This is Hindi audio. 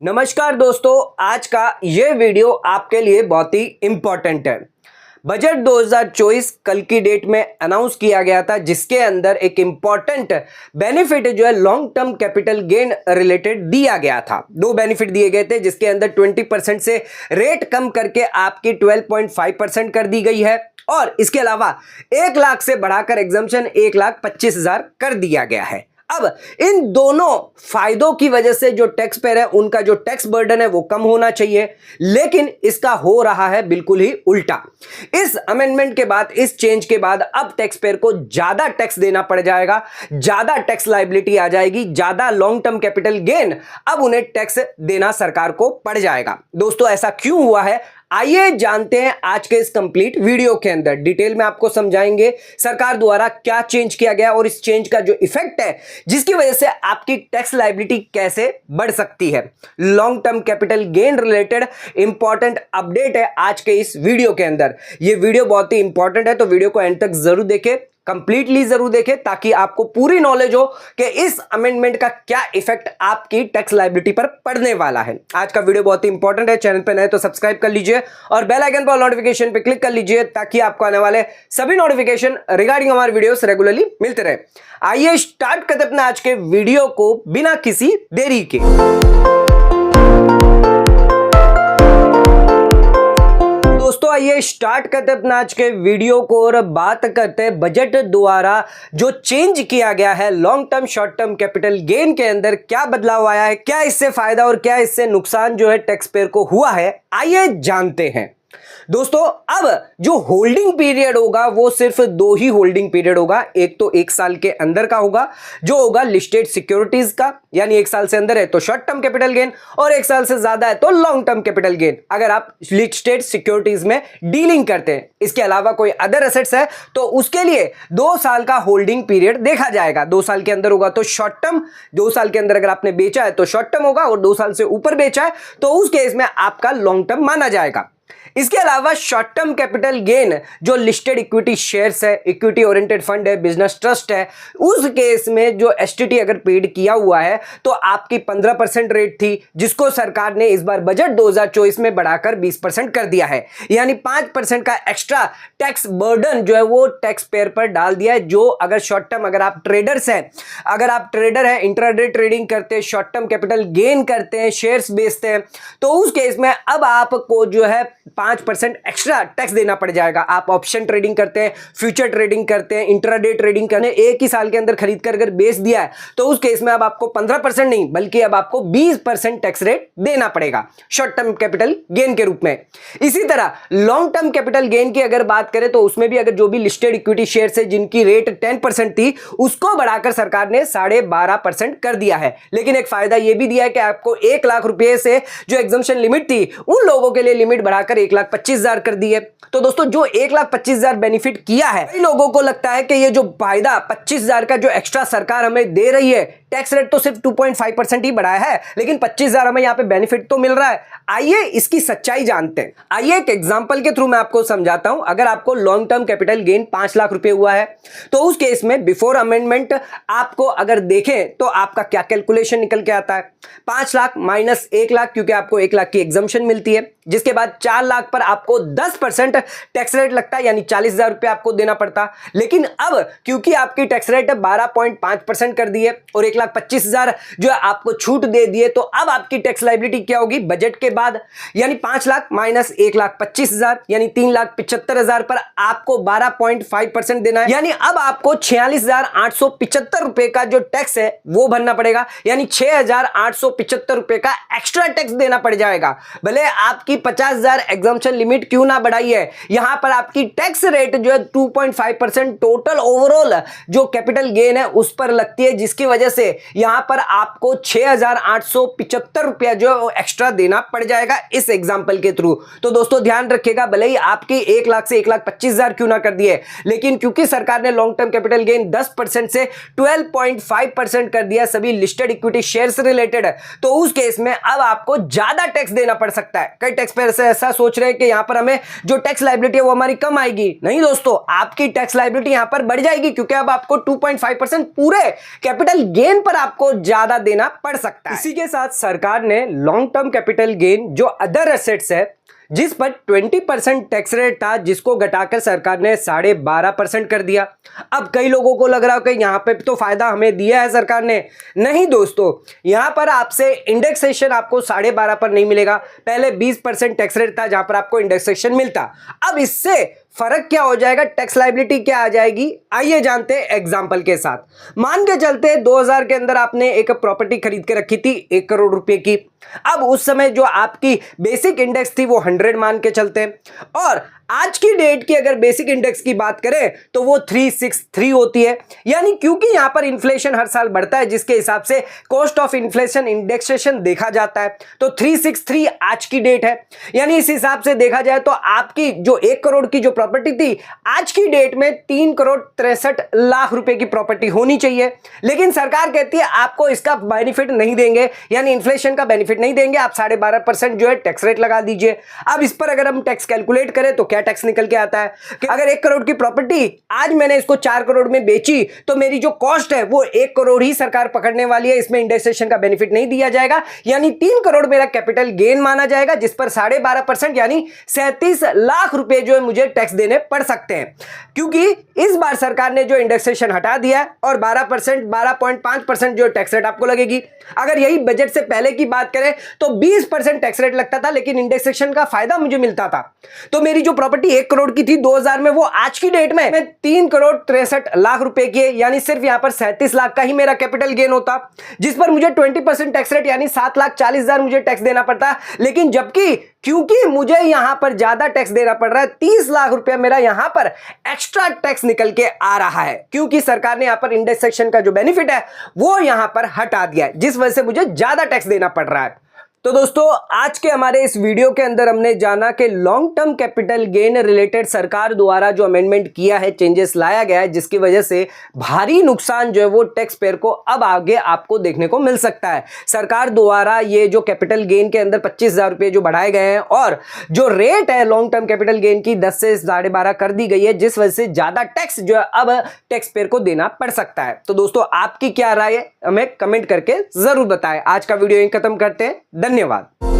नमस्कार दोस्तों, आज का ये वीडियो आपके लिए बहुत ही इंपॉर्टेंट है। बजट 2024 कल की डेट में अनाउंस किया गया था, जिसके अंदर एक इंपॉर्टेंट बेनिफिट जो है long term capital gain related दिया गया था। दो बेनिफिट दिए गए थे, जिसके अंदर 20% से रेट कम करके आपकी 12.5% कर दी गई है और इसके अलावा 1 लाख से बढ़ाकर एग्जम्पशन 1,25,000 कर दिया गया है। अब इन दोनों फायदों की वजह से जो टैक्स पेयर है उनका जो टैक्स बर्डन है वो कम होना चाहिए, लेकिन इसका हो रहा है बिल्कुल ही उल्टा। इस अमेंडमेंट के बाद, इस चेंज के बाद अब टैक्स पेयर को ज्यादा टैक्स देना पड़ जाएगा, ज्यादा टैक्स लायबिलिटी आ जाएगी, ज्यादा लॉन्ग टर्म कैपिटल गेन अब उन्हें टैक्स देना सरकार को पड़ जाएगा। दोस्तों, ऐसा क्यों हुआ है, आइए जानते हैं आज के इस कंप्लीट वीडियो के अंदर। डिटेल में आपको समझाएंगे सरकार द्वारा क्या चेंज किया गया और इस चेंज का जो इफेक्ट है, जिसकी वजह से आपकी टैक्स लायबिलिटी कैसे बढ़ सकती है। Long term capital gain related important update है आज के इस वीडियो के अंदर। यह वीडियो बहुत ही इंपॉर्टेंट है, तो वीडियो को एंड तक जरूर देखें, कंप्लीटली जरूर देखें, ताकि आपको पूरी नॉलेज हो कि इस अमेंडमेंट का क्या इफेक्ट आपकी टैक्स लायबिलिटी पर पड़ने वाला है। आज का वीडियो बहुत ही इंपॉर्टेंट है। चैनल पे नए तो सब्सक्राइब कर लीजिए और बेल आइकन पर नोटिफिकेशन पे क्लिक कर लीजिए, ताकि आपको आने वाले सभी नोटिफिकेशन रिगार्डिंग हमारे वीडियोस रेगुलरली मिलते रहे। आइए स्टार्ट करते अपने आज के वीडियो को बिना किसी देरी के। दोस्तों, आइए स्टार्ट करते हैं अपना आज के वीडियो को और बात करते हैं बजट द्वारा जो चेंज किया गया है long term short term capital gain के अंदर क्या बदलाव आया है, क्या इससे फायदा और क्या इससे नुकसान जो है टैक्स पेयर को हुआ है। आइए जानते हैं। दोस्तों, अब जो होल्डिंग पीरियड होगा वो सिर्फ 2 ही होल्डिंग पीरियड होगा। एक तो 1 साल के अंदर का होगा, जो होगा लिस्टेड सिक्योरिटीज का, यानी 1 साल से अंदर है तो शॉर्ट टर्म कैपिटल गेन और 1 साल से ज्यादा है तो लॉन्ग टर्म कैपिटल गेन, अगर आप लिस्टेड सिक्योरिटीज में डीलिंग करते हैं। इसके अलावा कोई अदर एसेट्स है तो उसके लिए 2 साल का होल्डिंग पीरियड देखा जाएगा। 2 साल के अंदर होगा तो शॉर्ट टर्म, 2 साल के अंदर अगर आपने बेचा है तो शॉर्ट टर्म होगा, और 2 साल से ऊपर बेचा है तो उस केस में आपका लॉन्ग टर्म माना जाएगा। इसके अलावा शॉर्ट टर्म कैपिटल गेन जो लिस्टेड इक्विटी शेयर्स है, इक्विटी ओरिएंटेड फंड है, बिजनेस ट्रस्ट है, उस केस में जो एसटीटी अगर पेड किया हुआ है तो आपकी 15% रेट थी, जिसको सरकार ने इस बार बजट 2024 में बढ़ाकर 20% कर दिया है। यानी 5% का एक्स्ट्रा टैक्स बर्डन जो है वो टैक्स पेयर पर डाल दिया है। जो अगर शॉर्ट टर्म, अगर आप ट्रेडर्स हैं, अगर आप ट्रेडर हैं, इंट्राडे ट्रेडिंग करते हैं, शॉर्ट टर्म कैपिटल गेन करते हैं, शेयर्स बेचते हैं, तो उस केस में अब आपको जो है 5% एक्स्ट्रा टैक्स देना पड़ जाएगा। आप ऑप्शन ट्रेडिंग करते हैं, फ्यूचर ट्रेडिंग करते हैं, इंट्राडे ट्रेडिंग करने, एक ही साल के अंदर खरीद कर अगर बेच दिया है तो उस केस में अब आपको 15% नहीं बल्कि अब आपको 20% टैक्स रेट देना पड़ेगा शॉर्ट टर्म कैपिटल गेन के रूप में। इसी तरह लॉन्ग टर्म कैपिटल गेन की अगर बात करें तो उसमें भी अगर जो भी लिस्टेड इक्विटी शेयर्स है जिनकी रेट 10% थी, उसको बढ़ाकर सरकार ने 12.5% कर दिया है। लेकिन एक फायदा यह भी दिया है कि आपको 1 लाख रुपए से जो एग्जम्पशन लिमिट थी, उन लोगों के लिए लिमिट बढ़ाकर 1,25,000 कर दी है। तो दोस्तों, जो 1,25,000 बेनिफिट किया है, कई लोगों को लगता है कि ये जो फायदा 25,000 का जो एक्स्ट्रा सरकार हमें दे रही है, टैक्स रेट तो सिर्फ 2.5% ही बढ़ाया है, लेकिन 25,000 हमें यहां पे बेनिफिट तो मिल रहा है। आइए इसकी सच्चाई जानते हैं। आइए एक एग्जांपल के थ्रू मैं आपको समझाता हूं। अगर आपको long term capital gain 5 lakh रुपए हुआ है तो उस केस में बिफोर अमेंडमेंट आपको अगर देखें तो आपका क्या कैलकुलेशन निकल के आता है। 5 लाख माइनस 1 लाख, क्योंकि आपको 1 लाख की एग्जम्पशन मिलती है, जिसके बाद 4 लाख पर आपको 10% टैक्स रेट लगता है, यानी 40,000 रुपए आपको देना पड़ता। लेकिन अब क्योंकि आपकी टैक्स रेट 12.5% कर दी है और 1,25,000 जो है आपको छूट दे दिए, तो अब आपकी टैक्स लायबिलिटी क्या होगी बजट के बाद, यानी 5 लाख माइनस 1,25,000 यानी 3,75,000 पर आपको 12.5% देना है। यानी अब आपको 46,875 रुपए का जो टैक्स है वो भरना पड़ेगा, यानी 6,875 रुपए का एक्स्ट्रा टैक्स देना पड़ जाएगा। भले आपकी 50,000 एग्जम्पशन लिमिट क्यों ना बढ़ाई है, यहां पर आपकी टैक्स रेट जो है 2.5% टोटल ओवरऑल जो कैपिटल गेन है उस पर लगती है, जिसकी वजह से यहां पर आपको 6,875 रुपया जो एक्स्ट्रा देना पड़ जाएगा इस एग्जांपल के थ्रू। तो दोस्तों ध्यान रखिएगा, भले ही आपकी 1 लाख से 1,25,000 क्यों ना कर दिए, लेकिन क्योंकि सरकार ने लॉन्ग टर्म कैपिटल गेन 10% से 12.5% कर दिया सभी लिस्टेड इक्विटी शेयर्स रिलेटेड, तो उस केस में अब आपको ज्यादा टैक्स देना पड़ सकता है। कई टैक्स पेयर ऐसा सोच रहे हैं कि यहां पर हमें जो टैक्स लायबिलिटी है वो हमारी कम आएगी। नहीं दोस्तों, आपकी टैक्स लायबिलिटी यहां पर बढ़ जाएगी, क्योंकि अब आपको 2.5% पूरे कैपिटल गेन पर आपको ज्यादा देना पड़ सकता है। इसी के साथ सरकार ने लॉन्ग टर्म कैपिटल गेन जो अदर एसेट्स है जिस पर 20% टैक्स रेट था, जिसको घटाकर सरकार ने 12.5% कर दिया। अब कई लोगों को लग रहा है कि यहां पे तो फायदा हमें दिया है सरकार ने। नहीं दोस्तों, यहां पर आपसे इंडेक्सेशन आपको 12.5 पर नहीं मिलेगा। पहले 20% टैक्स रेट था जहां पर आपको इंडेक्सेशन मिलता। अब इससे फर्क क्या हो जाएगा, टैक्स लायबिलिटी क्या आ जाएगी, आइए जानते हैं एग्जांपल के साथ। मान के चलते 2000 के अंदर आपने एक प्रॉपर्टी खरीद के रखी थी 1 करोड़ रुपए की। अब उस समय जो आपकी बेसिक इंडेक्स थी वो 100 मान के चलते हैं, और आज की डेट की अगर बेसिक इंडेक्स की बात करें तो वो 363 होती है। यानी क्योंकि यहां पर इन्फ्लेशन हर साल बढ़ता है, जिसके हिसाब से कॉस्ट ऑफ इन्फ्लेशन इंडेक्सेशन देखा जाता है, तो 363 आज की डेट है। यानी इस हिसाब से देखा जाए तो आपकी जो 1 करोड़ की जो प्रॉपर्टी थी आज की डेट में 3 करोड़ 63 लाख रुपए की प्रॉपर्टी होनी चाहिए। लेकिन सरकार कहती है आपको इसका बेनिफिट नहीं देंगे, यानी इन्फ्लेशन का बेनिफिट नहीं देंगे, आप 12.5% जो है टैक्स रेट लगा दीजिए। अब इस पर अगर हम टैक्स कैलकुलेट करें तो क्या टैक्स निकल के आता है कि अगर 1 करोड़ की प्रॉपर्टी आज मैंने इसको 4 करोड़ में बेची तो मेरी जो कॉस्ट है वो 1 करोड़ ही सरकार पकड़ने वाली है, इसमें इंडेक्सेशन का बेनिफिट नहीं दिया जाएगा। यानी 3 करोड़ मेरा कैपिटल गेन माना जाएगा, जिस पर 12.5% यानी 37 लाख रुपए जो है मुझे टैक्स देने पड़ सकते हैं। क्योंकि इस बार सरकार ने जो इंडेक्सेशन हटा दिया है और 12% 12.5% जो टैक्स रेट आपको लगेगी। अगर यही बजट से पहले की बात करें तो 20% टैक्स रेट लगता था, लेकिन इंडेक्सेशन का फायदा मुझे मिलता था। तो मेरी जो प्रॉपर्टी 1 करोड़ की थी 2000 में, वो आज की डेट में 3 करोड़ 63 लाख रुपए की है। यानी सिर्फ यहां पर 37 लाख का ही मेरा कैपिटल गेन होता, जिस पर मुझे 20% टैक्स रेट यानी 7,40,000 मुझे टैक्स देना पड़ता। लेकिन जबकि क्योंकि मुझे यहां पर ज्यादा टैक्स देना पड़ रहा है, 30 लाख रुपया मेरा यहां पर एक्स्ट्रा टैक्स निकल के आ रहा है, क्योंकि सरकार ने यहां पर इंडेक्सेशन का जो बेनिफिट है वो यहां पर हटा दिया है, जिस वजह से मुझे ज्यादा टैक्स देना पड़ रहा है। तो दोस्तों, आज के हमारे इस वीडियो के अंदर हमने जाना कि long term capital gain related सरकार द्वारा जो अमेंडमेंट किया है, चेंजेस लाया गया है, जिसकी वजह से भारी नुकसान जो है वो टैक्स पेयर को अब आगे आपको देखने को मिल सकता है। सरकार द्वारा ये जो कैपिटल गेन के अंदर 25,000 रुपये जो बढ़ाए गए हैं, और जो रेट है लॉन्ग टर्म कैपिटल गेन की 10 से 12.5 कर दी गई है, जिस वजह से ज्यादा टैक्स जो है अब टैक्स पेयर को देना पड़ सकता है। तो दोस्तों, आपकी क्या राय है हमें कमेंट करके जरूर बताएं। आज का वीडियो यहीं खत्म करते हैं। धन्यवाद।